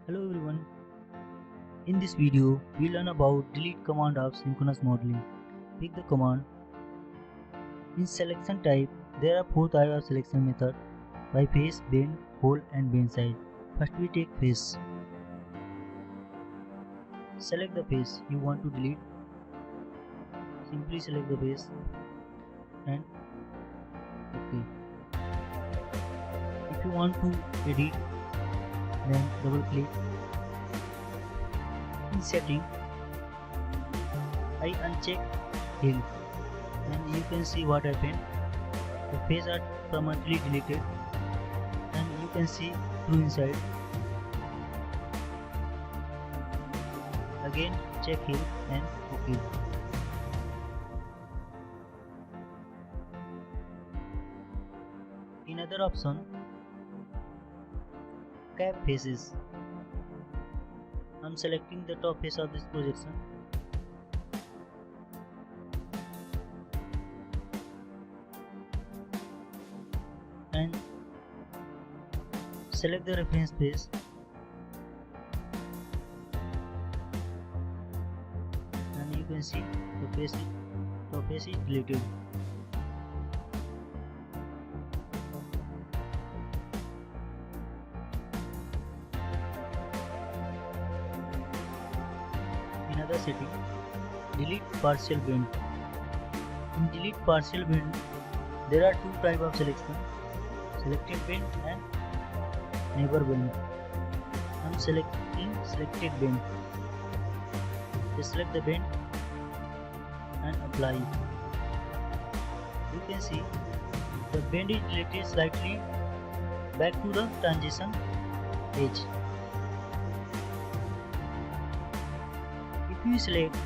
Hello everyone. In this video, we learn about delete command of synchronous modeling. Pick the command. In selection type, there are four types of selection method: by face, bend, hole, and bend side. First we take face. Select the face you want to delete. Simply select the face and OK. If you want to edit, then double click. In setting, I uncheck hill and you can see what happened. The face are permanently deleted and you can see through inside. Again check hill and OK. Another option, cap faces. I'm selecting the top face of this projection. And select the reference face. And you can see the top face is deleted. Another setting, delete partial bend. In delete partial bend, there are two types of selection: selected bend and neighbor bend. I am selecting selected bend. Just select the bend and apply. You can see the bend is deleted slightly back to the transition edge. If you select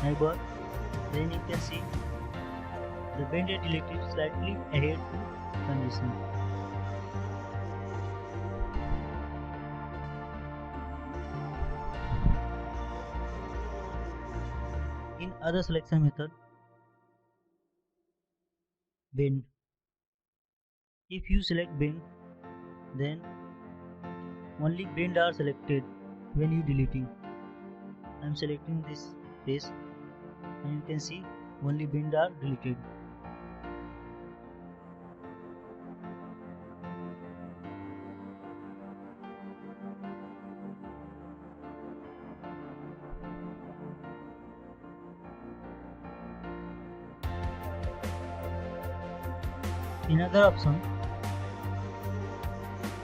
neighbor, then you can see the bend is deleted slightly ahead to transition. In other selection method, bend. If you select bend, then only bend are selected when you deleting. I am selecting this face and you can see only bend are deleted. Another option,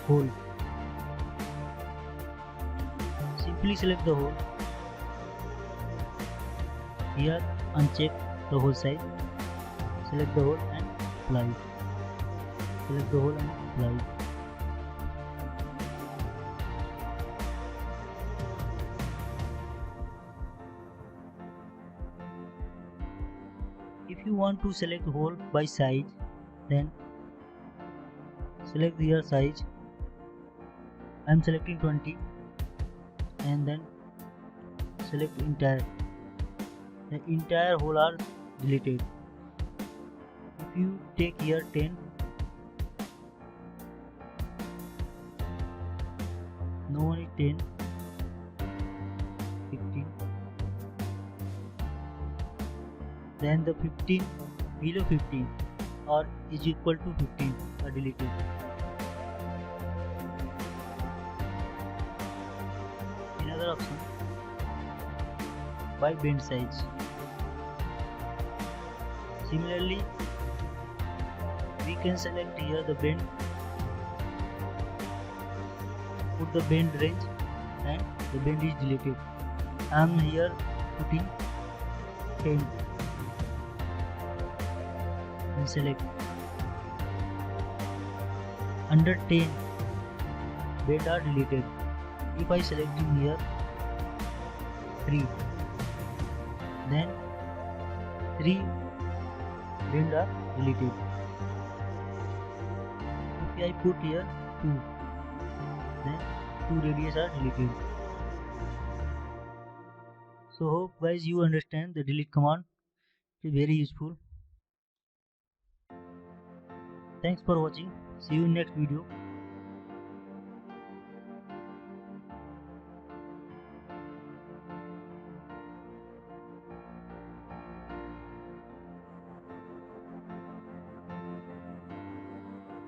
hole. Simply select the hole. Here uncheck the hole size. Select the hole and apply. Select the hole and apply. If you want to select hole by size, then select your size. I am selecting 20 and then select entire. The entire hole are deleted. If you take here 10, no one is 10, 15, then the 15 below 15 or is equal to 15 are deleted. Another option, by bend size. Similarly, we can select here the bend, put the bend range and the bend is deleted. I am here putting 10 and select. Under 10 bend are deleted. If I select in here 3, then 3 bend are deleted. If I put here 2, then 2 radius are deleted. So hope guys you understand the delete command. It is very useful. Thanks for watching. See you in next video.